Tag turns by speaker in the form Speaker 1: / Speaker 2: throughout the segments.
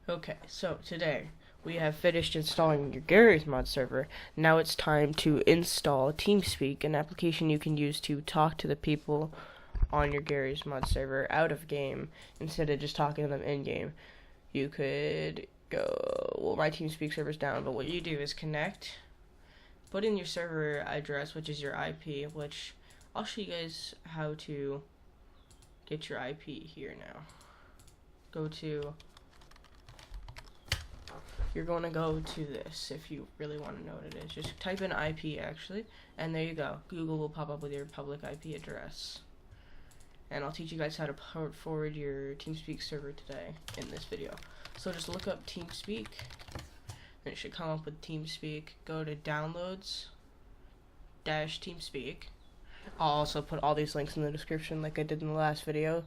Speaker 1: Okay, so today we have finished installing your Gary's mod server. Now it's time to install Teamspeak, an application you can use to talk to the people on your Gary's mod server out of game instead of just talking to them in game. You could go, well, my Teamspeak server's down, but what you do is connect, put in your server address, which is your IP, which I'll show you guys how to get your IP here now. You're going to go to this if you really want to know what it is. Just type in IP actually, and there you go. Google will pop up with your public IP address. And I'll teach you guys how to port forward your Teamspeak server today in this video. So just look up Teamspeak, and it should come up with Teamspeak. Go to downloads Teamspeak. I'll also put all these links in the description like I did in the last video.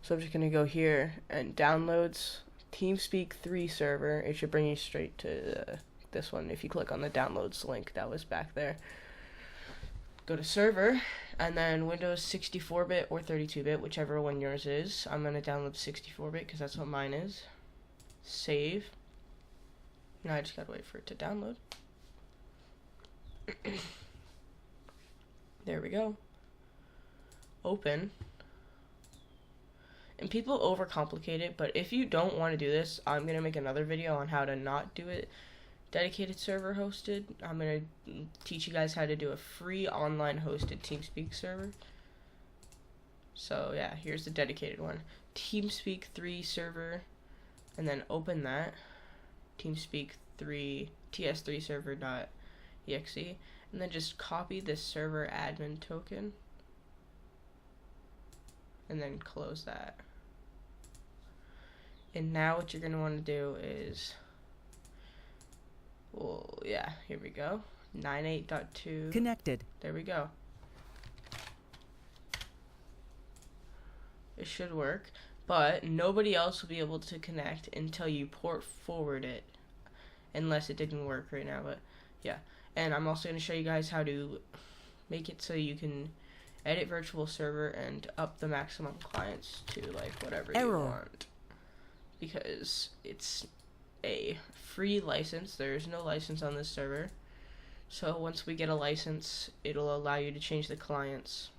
Speaker 1: So I'm just going to go here and downloads Teamspeak 3 server. It should bring you straight to this one if you click on the downloads link that was back there. Go to server, and then Windows 64-bit or 32-bit, whichever one yours is. I'm going to download 64-bit because that's what mine is. Save. Now I just got to wait for it to download. There we go. Open. And people overcomplicate it, but if you don't want to do this, I'm going to make another video on how to not do it dedicated server hosted. I'm going to teach you guys how to do a free online hosted Teamspeak server. So yeah, here's the dedicated one. Teamspeak 3 server, and then open that. Teamspeak 3 ts3 server.exe, and then just copy this server admin token, and then close that. And now what you're going to want to do is, well, yeah, here we go. 98.2
Speaker 2: connected.
Speaker 1: There we go. It should work, but nobody else will be able to connect until you port forward it, unless it didn't work right now, but yeah. And I'm also going to show you guys how to make it so you can edit virtual server and up the maximum clients to like whatever you want, because it's a free license. There's no license on this server, so once we get a license, it'll allow you to change the clients.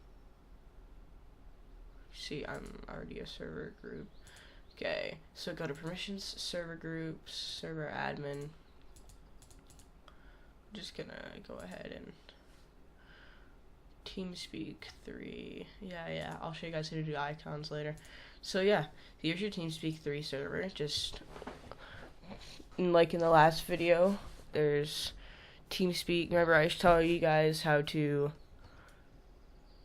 Speaker 1: See, I'm already a server group. Okay, so go to permissions, server groups, server admin. I'm just gonna go ahead and Teamspeak 3. Yeah, I'll show you guys how to do icons later. So yeah, here's your Teamspeak 3 server. Just like in the last video, there's Teamspeak. Remember, I was telling you guys how to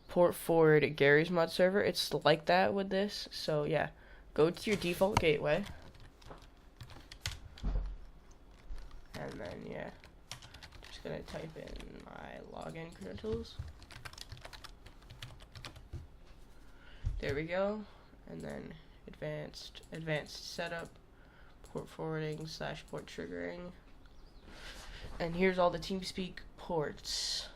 Speaker 1: port forward Gary's mod server. It's like that with this. So yeah, go to your default gateway, and then yeah, just gonna type in my login credentials. There we go, and then advanced setup, port forwarding / port triggering, and here's all the Teamspeak ports.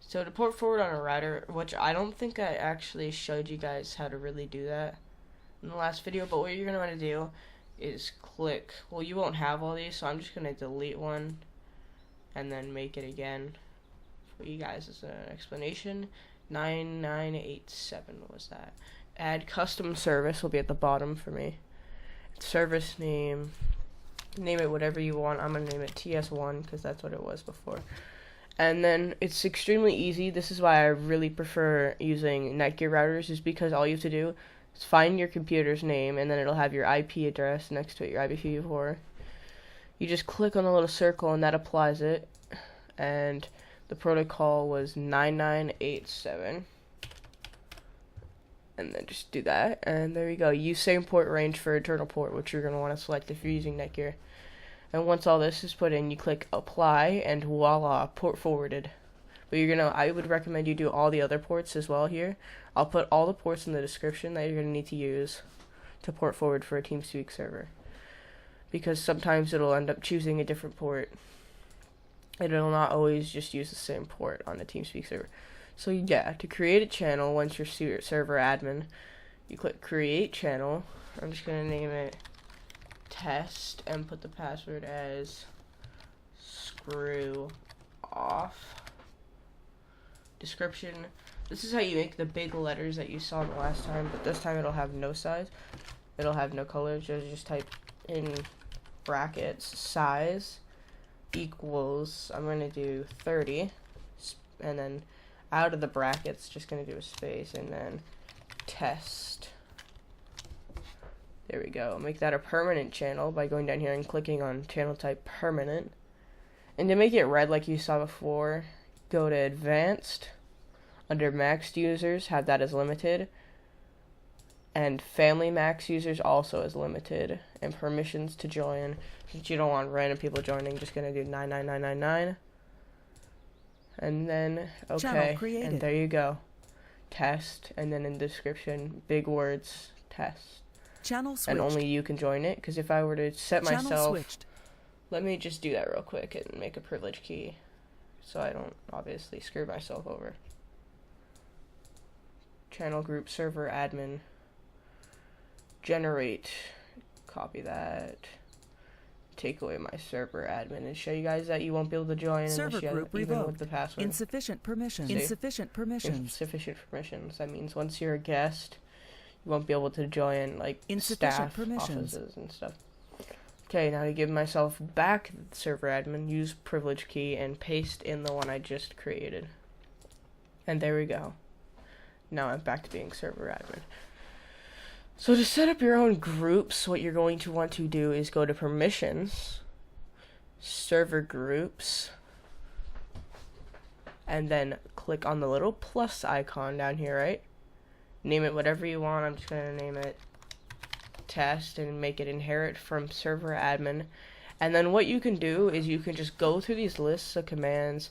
Speaker 1: So to port forward on a router, which I don't think I actually showed you guys how to really do that in the last video, but what you're gonna want to do is click. Well, you won't have all these, so I'm just gonna delete one and then make it again for you guys as an explanation. 9987 was that. Add custom service will be at the bottom for me. Service name, name it whatever you want. I'm gonna name it TS1 because that's what it was before. And then it's extremely easy. This is why I really prefer using Netgear routers, is because all you have to do is find your computer's name, and then it'll have your IP address next to it, your IPv4. You just click on the little circle and that applies it, and the protocol was 9987, and then just do that, and there you go. Use same port range for internal port, which you're going to want to select if you're using Netgear. And once all this is put in, you click apply, and voila, port forwarded. But I would recommend you do all the other ports as well here. I'll put all the ports in the description that you're going to need to use to port forward for a Teamspeak server, because sometimes it'll end up choosing a different port. It'll not always just use the same port on the Teamspeak server. So yeah, to create a channel, once you're server admin, you click create channel. I'm just going to name it test and put the password as screw off. Description. This is how you make the big letters that you saw the last time, but this time it'll have no size. It'll have no color. Just type in brackets size equals, I'm going to do 30, and then out of the brackets just going to do a space, and then test. There we go. Make that a permanent channel by going down here and clicking on channel type permanent. And to make it red like you saw before, go to advanced. Under max users, have that as limited. And family max users also as limited. And permissions to join. Since you don't want random people joining, just going to do 99999. And then, okay. And there you go. Test. And then in the description, big words, test.
Speaker 2: Channel switched.
Speaker 1: And only you can join it. Because if I were to set
Speaker 2: Channel
Speaker 1: myself...
Speaker 2: switched.
Speaker 1: Let me just do that real quick and make a privilege key. So I don't obviously screw myself over. Channel group server admin. Generate. Copy that. Take away my server admin and show you guys that you won't be able to join
Speaker 2: Server group
Speaker 1: even
Speaker 2: revoked.
Speaker 1: with the password.
Speaker 2: Insufficient permissions.
Speaker 1: See?
Speaker 2: Insufficient permissions.
Speaker 1: Insufficient permissions. That means once you're a guest, you won't be able to join like staff offices and stuff. Okay, now to give myself back server admin, use privilege key and paste in the one I just created. And there we go. Now I'm back to being server admin. So to set up your own groups, what you're going to want to do is go to permissions, server groups, and then click on the little plus icon down here, right? Name it whatever you want. I'm just going to name it test and make it inherit from server admin. And then what you can do is you can just go through these lists of commands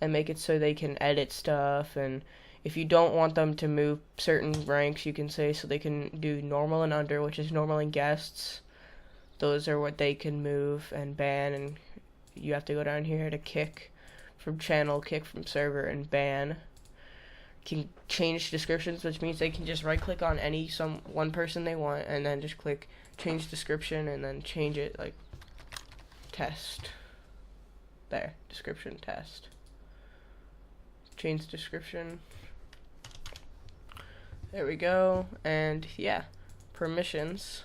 Speaker 1: and make it so they can edit stuff. And if you don't want them to move certain ranks, you can say so they can do normal and under, which is normal and guests. Those are what they can move and ban. And you have to go down here to kick from channel, kick from server, and ban. Can change descriptions, which means they can just right click on one person they want and then just click change description and then change it like test. There, description test. Change description. There we go. And yeah, permissions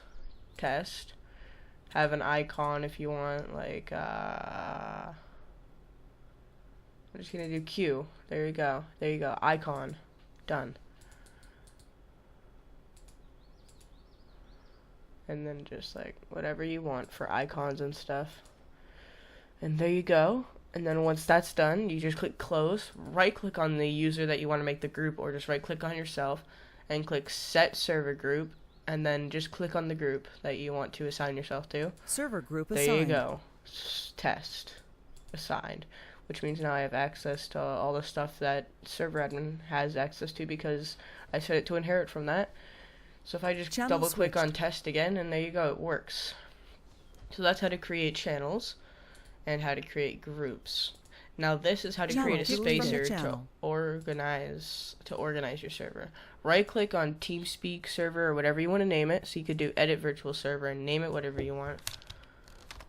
Speaker 1: test. Have an icon if you want, like I'm just gonna do Q. There you go. There you go. Icon. Done. And then just like whatever you want for icons and stuff. And there you go. And then once that's done, you just click close. Right click on the user that you want to make the group, or just right click on yourself and click set server group. And then just click on the group that you want to assign yourself to.
Speaker 2: Server group assigned.
Speaker 1: There you go. Test. Assigned. Which means now I have access to all the stuff that server admin has access to because I set it to inherit from that. So if I just double click on test again, and there you go, it works. So that's how to create channels and how to create groups. Now this is how to create a spacer to organize your server. Right click on Teamspeak server or whatever you want to name it. So you could do edit virtual server and name it whatever you want.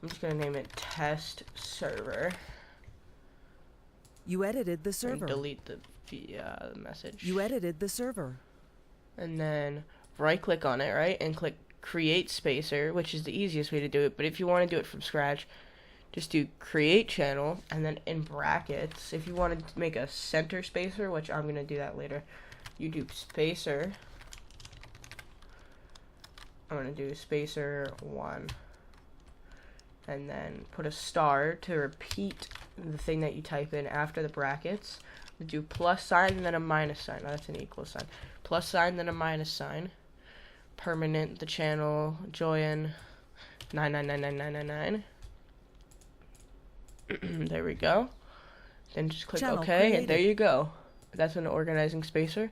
Speaker 1: I'm just going to name it test server.
Speaker 2: You edited the server.
Speaker 1: And delete the message.
Speaker 2: You edited the server.
Speaker 1: And then right click on it, right? And click create spacer, which is the easiest way to do it. But if you want to do it from scratch, just do create channel. And then in brackets, if you want to make a center spacer, which I'm going to do that later, you do spacer. I'm going to do spacer 1. And then put a star to repeat the thing that you type in after the brackets. Do plus sign and then a minus sign. Oh, that's an equal sign. Plus sign, then a minus sign. Permanent, the channel, join, 9999999. There we go. Then just click
Speaker 2: Channel
Speaker 1: OK,
Speaker 2: created.
Speaker 1: and there you go. That's an organizing spacer.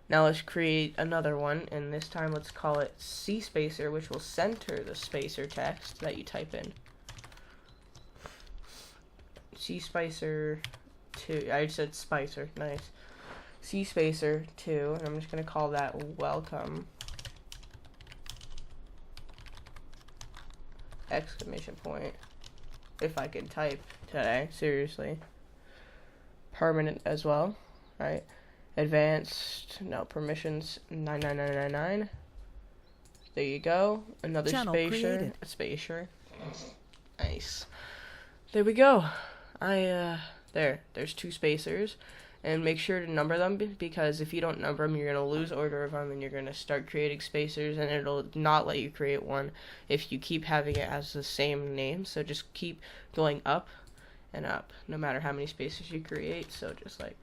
Speaker 1: Now let's create another one, and this time let's call it C spacer, which will center the spacer text that you type in. C spacer 2. I said spicer. Nice. C spacer 2, and I'm just gonna call that welcome. exclamation point. If I can type today, seriously. Permanent as well, right? Advanced, no, permissions 99999. There you go. Another
Speaker 2: Channel
Speaker 1: spacer.
Speaker 2: created.
Speaker 1: A spacer. Nice. There we go. There's 2 spacers. And make sure to number them, because if you don't number them, you're going to lose order of them, and you're going to start creating spacers, and it'll not let you create one if you keep having it as the same name. So just keep going up and up, no matter how many spacers you create. So just like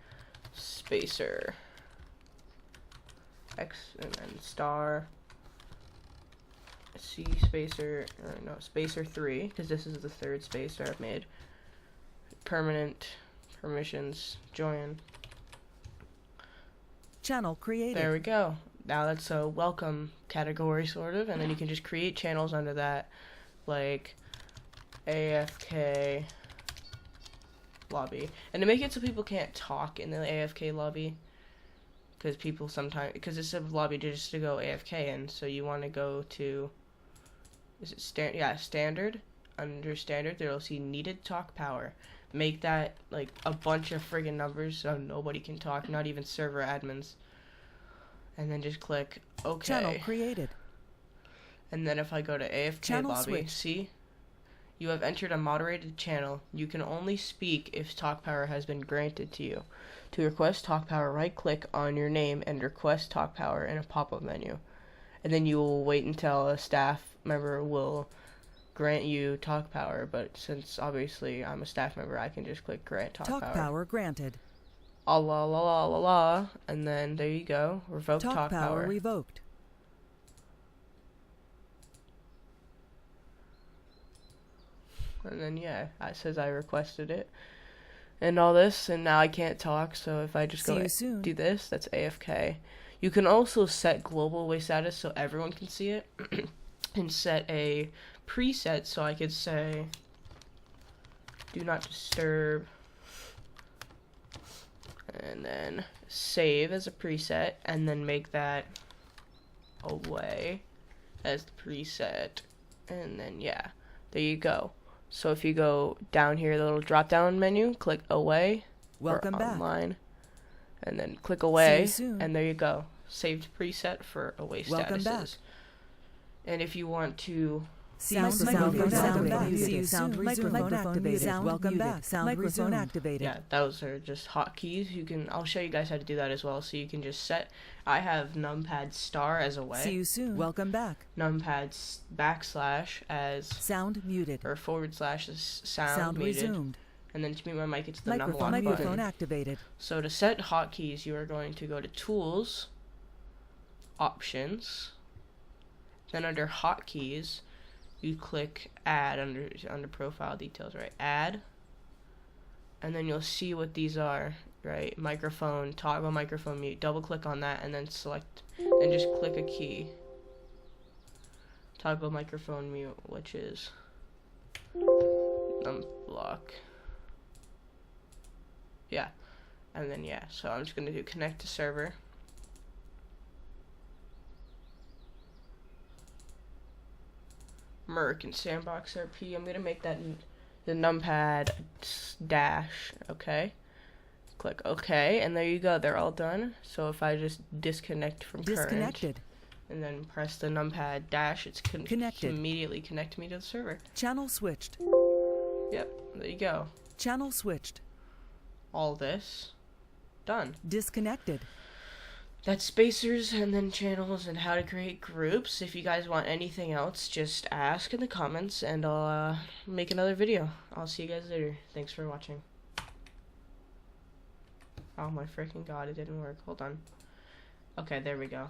Speaker 1: spacer X and then star C spacer, or no, spacer 3, because this is the 3rd spacer I've made. Permanent permissions join.
Speaker 2: Channel created.
Speaker 1: There we go. Now that's a welcome category, sort of, and then you can just create channels under that, like AFK lobby, and to make it so people can't talk in the AFK lobby, because people sometimes, because it's a lobby just to go AFK in, so you want to go to, is it standard. Under standard, there'll see needed talk power. Make that like a bunch of friggin' numbers so nobody can talk, not even server admins. And then just click OK.
Speaker 2: Channel created.
Speaker 1: And then if I go to AFK
Speaker 2: Channel
Speaker 1: lobby,
Speaker 2: switched.
Speaker 1: see? You have entered a moderated channel. You can only speak if talk power has been granted to you. To request talk power, right click on your name and request talk power in a pop-up menu. And then you will wait until a staff member will grant you talk power, but since obviously I'm a staff member, I can just click grant talk power.
Speaker 2: Granted.
Speaker 1: Allah la la la la, and then there you go. Revoke
Speaker 2: Talk power revoked.
Speaker 1: And then yeah, it says I requested it. And all this, and now I can't talk, so if I just go do this, that's AFK. You can also set global away status so everyone can see it. And set a preset, so I could say do not disturb, and then save as a preset, and then make that away as the preset, and then yeah, there you go. So if you go down here, the little drop down menu, click away,
Speaker 2: welcome back,
Speaker 1: online, and then click away, and there you go, saved preset for away statuses.
Speaker 2: Welcome back.
Speaker 1: And if you want to
Speaker 2: sound microphone activated. Welcome back. Sound microphone activated.
Speaker 1: Yeah, those are just hotkeys. I'll show you guys how to do that as well. So you can just set, I have numpad star as away.
Speaker 2: See you soon. Welcome back.
Speaker 1: Numpad backslash as
Speaker 2: sound muted.
Speaker 1: Or / as sound muted.
Speaker 2: Resumed.
Speaker 1: And then to mute my mic, it's the
Speaker 2: microphone
Speaker 1: button.
Speaker 2: Activated.
Speaker 1: So to set hotkeys, you are going to go to Tools, Options. Then under hotkeys, you click Add under Profile Details, right? Add, and then you'll see what these are, right? Microphone, toggle microphone mute. Double click on that, and then select, and just click a key. Toggle microphone mute, which is block. Yeah, and then yeah. So I'm just gonna do connect to server. Merc and Sandbox RP. I'm gonna make that the numpad dash. Okay. Click OK, and there you go. They're all done. So if I just disconnect from current, and then press the numpad dash, it's connected. Immediately connect me to the server.
Speaker 2: Channel switched.
Speaker 1: Yep. There you go.
Speaker 2: Channel switched.
Speaker 1: All this done.
Speaker 2: Disconnected.
Speaker 1: That's spacers and then channels and how to create groups. If you guys want anything else, just ask in the comments and I'll make another video. I'll see you guys later. Thanks for watching. Oh my freaking god, it didn't work. Hold on. Okay, there we go.